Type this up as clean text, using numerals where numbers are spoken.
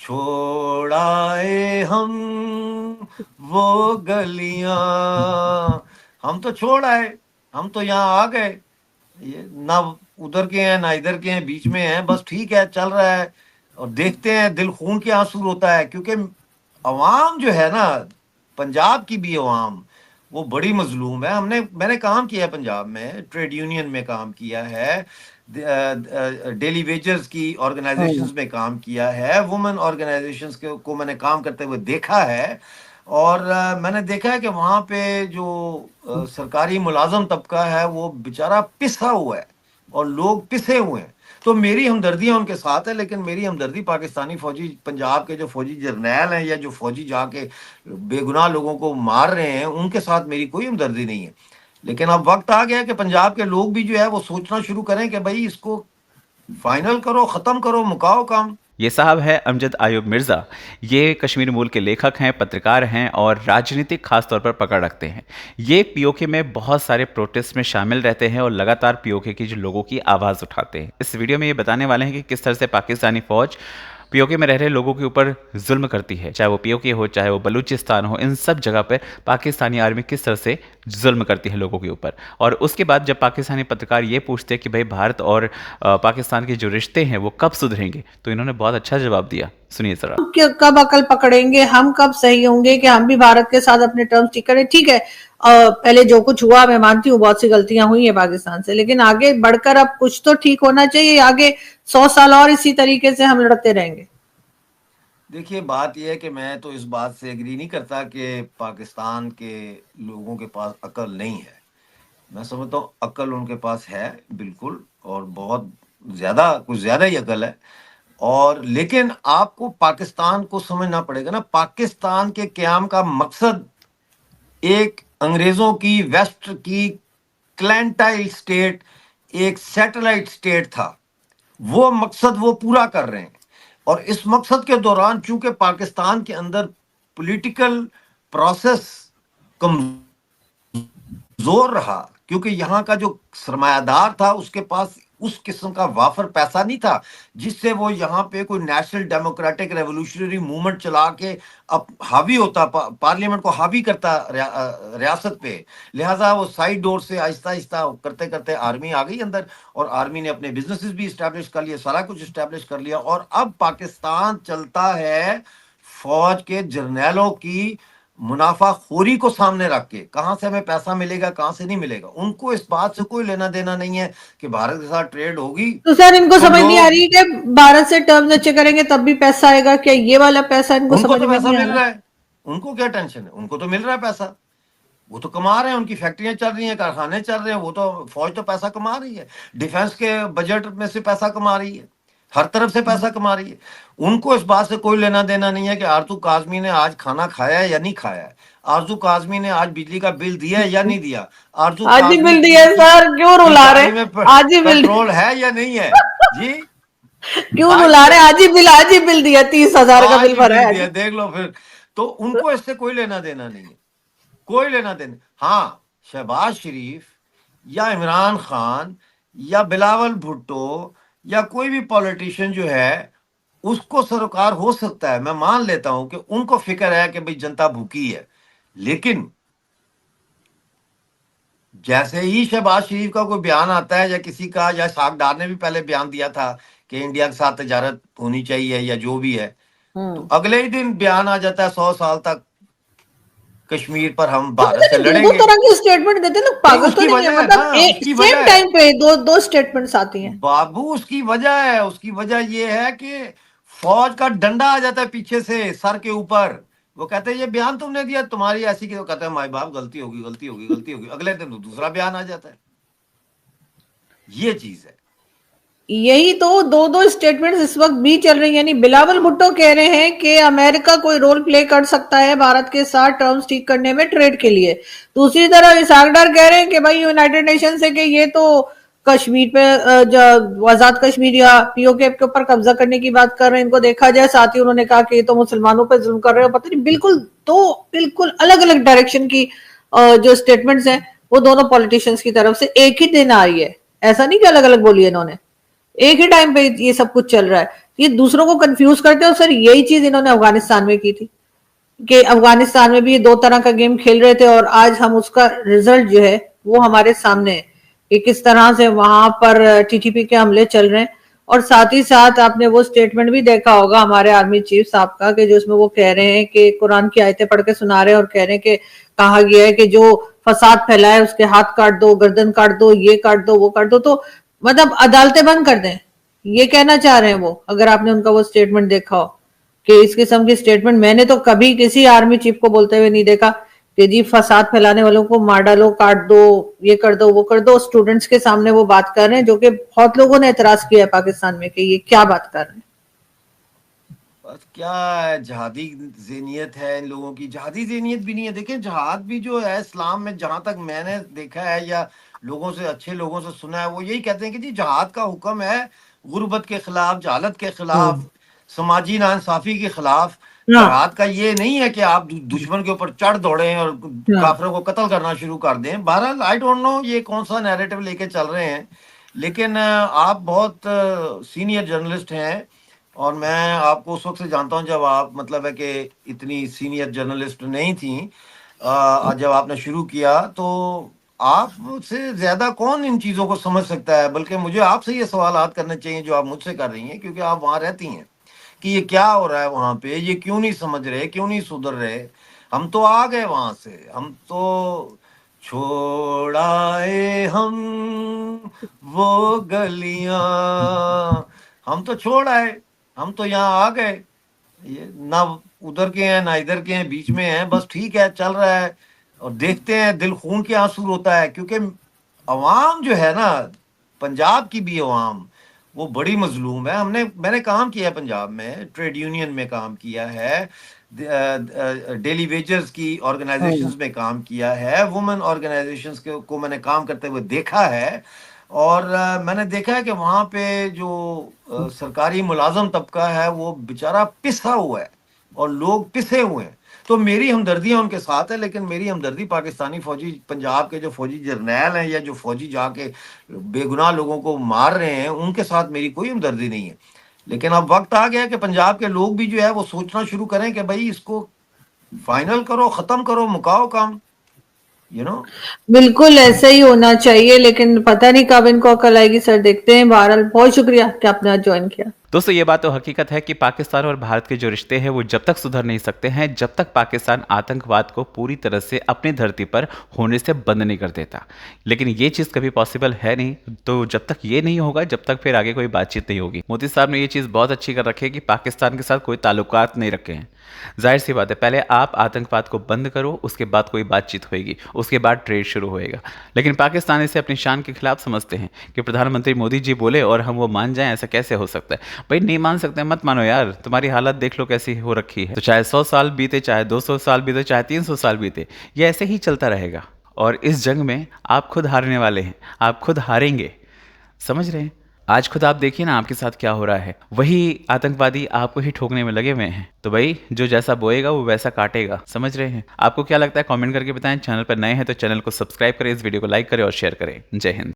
छोड़ाए हम वो गलियां, हम तो छोड़ आए, हम तो यहाँ आ गए, ये ना उधर के हैं ना इधर के हैं, बीच में हैं, बस ठीक है चल रहा है। और देखते हैं दिल खून के आंसू रोता है, क्योंकि अवाम जो है ना, पंजाब की भी अवाम वो बड़ी मजलूम है। मैंने काम किया है पंजाब में, ट्रेड यूनियन में काम किया है, डेली वेजर्स की ऑर्गेनाइजेशंस में काम किया है, वुमेन ऑर्गेनाइजेशंस को मैंने काम करते हुए देखा है। और मैंने देखा है कि वहाँ पे जो सरकारी मुलाजम तबका है वो बेचारा पिसा हुआ है और लोग पिसे हुए हैं। तो मेरी हमदर्दियां उनके साथ है, लेकिन मेरी हमदर्दी पाकिस्तानी फौजी, पंजाब के जो फौजी जर्नैल हैं या जो फौजी जाके बेगुनाह लोगों को मार रहे हैं, उनके साथ मेरी कोई हमदर्दी नहीं है। लेकिन अब वक्त आ गया कि पंजाब के लोग भी जो है वो सोचना शुरू करें कि भाई इसको फाइनल करो, खत्म करो, मुकाओ काम। ये साहब है अमजद आयुब मिर्ज़ा। ये कश्मीर मूल के लेखक हैं, पत्रकार हैं और राजनीतिक खास तौर पर पकड़ रखते हैं। ये पीओके में बहुत सारे प्रोटेस्ट में शामिल रहते हैं और लगातार पीओके की जो लोगों की आवाज़ उठाते हैं। इस वीडियो में ये बताने वाले हैं कि किस तरह से पाकिस्तानी फ़ौज पीओके में रह रहे लोगों के ऊपर जुल्म करती है, चाहे वो पीओके हो, चाहे वो बलूचिस्तान हो, इन सब जगह पर पाकिस्तानी आर्मी किस तरह से जुल्म करती है लोगों के ऊपर। और उसके बाद जब पाकिस्तानी पत्रकार ये पूछते हैं कि भाई भारत और पाकिस्तान के जो रिश्ते हैं वो कब सुधरेंगे, तो इन्होंने बहुत अच्छा जवाब दिया। सुनिए जरा। कब अकल पकड़ेंगे, हम कब सही होंगे कि हम भी भारत के साथ अपने टर्म्स ठीक करें। ठीक है, पहले जो कुछ हुआ मैं मानती हूँ, बहुत सी गलतियां हुई है पाकिस्तान से, लेकिन आगे बढ़कर अब कुछ तो ठीक होना चाहिए। आगे 100 साल और इसी तरीके से हम लड़ते रहेंगे। देखिए बात यह है कि मैं तो इस बात से एग्री नहीं करता कि पाकिस्तान के लोगों के पास अकल नहीं है। मैं समझता हूँ अकल उनके पास है बिल्कुल, और बहुत ज्यादा, कुछ ज्यादा ही अकल है। और लेकिन आपको पाकिस्तान को समझना पड़ेगा ना, पाकिस्तान के क्याम का मकसद एक अंग्रेजों की, वेस्ट की क्लैंटाइल स्टेट, एक सैटेलाइट स्टेट था। वो मकसद वो पूरा कर रहे हैं। और इस मकसद के दौरान चूंकि पाकिस्तान के अंदर पॉलिटिकल प्रोसेस कमजोर रहा, क्योंकि यहाँ का जो सरमायादार था उसके पास उस किस्म का वाफर पैसा नहीं था जिससे वो यहाँ पे कोई नेशनल डेमोक्रेटिक रेवोल्यूशनरी मूवमेंट चला के अब हावी होता, पार्लियामेंट को हावी करता रियासत पे। लिहाजा वो साइड डोर से आहिस्ता आहिस्ता करते करते आर्मी आ गई अंदर, और आर्मी ने अपने बिजनेसेस भी इस्टेब्लिश कर लिए, सारा कुछ इस्टेब्लिश कर लिया। और अब पाकिस्तान चलता है फौज के जर्नैलों की मुनाफाखोरी को सामने रख के। कहां से हमें पैसा मिलेगा, कहां से नहीं मिलेगा, उनको इस बात से कोई लेना देना नहीं है कि भारत के साथ ट्रेड होगी तो सर इनको तो समझ नहीं आ लोग, रही कि भारत से टर्म्स अच्छे करेंगे तब भी पैसा आएगा क्या? ये वाला पैसा इनको उनको समझ तो में पैसा नहीं आ मिल रहा। रहा है, उनको क्या टेंशन है, उनको तो मिल रहा है पैसा, वो तो कमा रहे हैं, उनकी फैक्ट्रियां चल रही हैं, कारखाने चल रहे हैं, वो तो फौज तो पैसा कमा रही है, डिफेंस के बजट में से पैसा कमा रही है, हर तरफ से पैसा कमा रही है। उनको इस बात से कोई लेना देना नहीं है कि आरजू काजमी ने आज खाना खाया है या नहीं खाया है, आरजू काजमी ने आज बिजली का बिल दिया है या नहीं दिया, आरजू आज ही काजमी बिल दिया है सर, क्यों की रुला रहे? गाड़ी में आज ही बिल पेट्रोल है या नहीं है जी। क्यों आज रुला ही रहे? आज ही बिल दिया, 30,000 का आज बिल ही भरा बिल है आज दिया, ही। देख लो फिर। तो उनको इससे कोई लेना देना नहीं है, कोई लेना देना। हाँ, शहबाज शरीफ या इमरान खान या बिलावल भुट्टो या कोई भी पॉलिटिशियन जो है उसको सरोकार हो सकता है, मैं मान लेता हूं कि उनको फिक्र है कि भाई जनता भूखी है। लेकिन जैसे ही शहबाज शरीफ का कोई बयान आता है या किसी का, या सागदार ने भी पहले बयान दिया था कि इंडिया के साथ तजारत होनी चाहिए या जो भी है, तो अगले ही दिन बयान आ जाता है 100 साल तक कश्मीर पर हम तो भारत पता से नहीं दो दो लड़ेंगे। तरह की स्टेटमेंट देते हैं लोग, नहीं, पागल तो उसकी नहीं है? वजह है ना, मतलब उसकी सेम वजह है टाइम पे दो दो स्टेटमेंट्स आती हैं। बाबू, उसकी वजह है, उसकी वजह यह है कि फौज का डंडा आ जाता है पीछे से सर के ऊपर। वो कहते हैं ये बयान तुमने दिया, तुम्हारी ऐसी की, तो कहते हैं माई बाप गलती होगी, गलती होगी, गलती होगी, अगले दिन तो दूसरा बयान आ जाता है। ये चीज है। यही तो दो दो स्टेटमेंट्स इस वक्त भी चल रही है। यानी बिलावल भुट्टो कह रहे हैं कि अमेरिका कोई रोल प्ले कर सकता है भारत के साथ टर्म्स ठीक करने में ट्रेड के लिए। दूसरी तरफ इसाकडार कह रहे हैं कि भाई यूनाइटेड नेशन से कि ये तो कश्मीर पे आजाद कश्मीर या पीओके के ऊपर कब्जा करने की बात कर रहे हैं, इनको देखा जाए। साथ ही उन्होंने कहा कि ये तो मुसलमानों पर जुल्म कर रहे हो। पता नहीं, बिल्कुल दो बिल्कुल अलग अलग डायरेक्शन की जो स्टेटमेंट्स हैं वो दोनों पॉलिटिशियंस की तरफ से एक ही दिन आ रही है। ऐसा नहीं कि अलग अलग बोली इन्होंने, एक ही टाइम पे ये सब कुछ चल रहा है। ये दूसरों को कंफ्यूज करते हैं। और सर यही चीज इन्होंने अफगानिस्तान में की थी कि अफगानिस्तान में भी ये दो तरह का गेम खेल रहे थे, और आज हम उसका रिजल्ट जो है वो हमारे सामने है कि किस तरह से वहां पर टीटीपी के हमले चल रहे हैं। और साथ ही साथ आपने वो स्टेटमेंट भी देखा होगा हमारे आर्मी चीफ साहब का, कि जो उसमें वो कह रहे हैं कि कुरान की आयतें पढ़ के सुना रहे हैं और कह रहे हैं कि कहा गया है कि जो फसाद फैलाए उसके हाथ काट दो, गर्दन काट दो, ये काट दो, वो काट दो। तो मतलब अदालतें बंद कर दें, ये कहना चाह रहे हैं वो, अगर आपने उनका वो स्टेटमेंट देखा हो कि इस किस्म की स्टेटमेंट मैंने तो कभी किसी आर्मी चीफ को बोलते हुए नहीं देखा कि जी फसाद फैलाने वालों को मार डालो, काट दो, ये कर दो, वो कर दो। स्टूडेंट्स के सामने वो बात कर रहे हैं, जो कि बहुत लोगों ने एतराज किया है पाकिस्तान में कि ये क्या बात कर रहे हैं। बस क्या है, जहादी ज़हनियत है इन लोगों की। जहादी ज़हनियत भी नहीं है। देखिए जहाद भी जो है इस्लाम में, जहाँ तक मैंने देखा है या लोगों से, अच्छे लोगों से सुना है, वो यही कहते हैं कि जी जहाद का हुक्म है गुर्बत के खिलाफ, जहालत के खिलाफ, समाजी नाइंसाफी के खिलाफ। हाँ जहाद का ये नहीं है कि आप दुश्मन के ऊपर चढ़ दौड़े और हाँ काफिरों को कत्ल करना शुरू कर दें। बहरहाल आई डोंट नो ये कौन सा नैरेटिव लेके चल रहे हैं, लेकिन आप बहुत सीनियर जर्नलिस्ट हैं और मैं आपको उस वक्त से जानता हूं जब आप, मतलब है कि इतनी सीनियर जर्नलिस्ट नहीं थी। जब आपने शुरू किया तो आपसे ज्यादा कौन इन चीजों को समझ सकता है। बल्कि मुझे आपसे ये सवाल करने चाहिए जो आप मुझसे कर रही हैं, क्योंकि आप वहां रहती हैं, कि ये क्या हो रहा है वहां पे, ये क्यों नहीं समझ रहे, क्यों नहीं सुधर रहे। हम तो आ गए वहां से, हम तो छोड़ाए हम वो गलियां, हम तो छोड़ आए, हम तो यहाँ आ गए। ये ना उधर के हैं ना इधर के हैं, बीच में हैं, बस ठीक है चल रहा है। और देखते हैं दिल खून के आंसू रोता है, क्योंकि अवाम जो है ना, पंजाब की भी अवाम वो बड़ी मजलूम है। मैंने काम किया है पंजाब में, ट्रेड यूनियन में काम किया है, डेली वेजर्स की ऑर्गेनाइजेशंस में काम किया है, वुमेन ऑर्गेनाइजेशंस को मैंने काम करते हुए देखा है। और मैंने देखा है कि वहाँ पे जो सरकारी मुलाजम तबका है वो बेचारा पिसा हुआ है और लोग पिसे हुए हैं। तो मेरी हमदर्दियां उनके साथ है, लेकिन मेरी हमदर्दी पाकिस्तानी फौजी, पंजाब के जो फौजी जर्नैल हैं या जो फौजी जाके बेगुनाह लोगों को मार रहे हैं, उनके साथ मेरी कोई हमदर्दी नहीं है। लेकिन अब वक्त आ गया कि पंजाब के लोग भी जो है वो सोचना शुरू करें कि भाई इसको फाइनल करो, खत्म करो, मुकाओ काम, यू नो। बिल्कुल ऐसा ही होना चाहिए, लेकिन पता नहीं कब इनको अकल आएगी सर, देखते हैं। बहरहाल बहुत शुक्रिया कि आपने आज ज्वाइन किया। दोस्तों ये बात तो हकीकत है कि पाकिस्तान और भारत के जो रिश्ते हैं वो जब तक सुधर नहीं सकते हैं जब तक पाकिस्तान आतंकवाद को पूरी तरह से अपनी धरती पर होने से बंद नहीं कर देता। लेकिन ये चीज़ कभी पॉसिबल है नहीं, तो जब तक ये नहीं होगा जब तक फिर आगे कोई बातचीत नहीं होगी। मोदी साहब ने ये चीज़ बहुत अच्छी कर रखी है कि पाकिस्तान के साथ कोई ताल्लुकात नहीं रखे हैं। जाहिर सी बात है, पहले आप आतंकवाद को बंद करो, उसके बाद कोई बातचीत होगी, उसके बाद ट्रेड शुरू होएगा। लेकिन पाकिस्तान इसे अपनी शान के खिलाफ समझते हैं कि प्रधानमंत्री मोदी जी बोले और हम वो मान जाएं, ऐसा कैसे हो सकता है। भाई नहीं मान सकते मत मानो यार, तुम्हारी हालत देख लो कैसी हो रखी है। तो चाहे 100 साल बीते, चाहे 200 साल बीते, चाहे 300 साल बीते, ये ऐसे ही चलता रहेगा। और इस जंग में आप खुद हारने वाले हैं, आप खुद हारेंगे, समझ रहे हैं। आज खुद आप देखिए ना आपके साथ क्या हो रहा है, वही आतंकवादी आपको ही ठोकने में लगे हुए हैं। तो भाई जो जैसा बोएगा वो वैसा काटेगा, समझ रहे हैं। आपको क्या लगता है कमेंट करके बताएं। चैनल पर नए हैं तो चैनल को सब्सक्राइब करें, इस वीडियो को लाइक करें और शेयर करें। जय हिंद।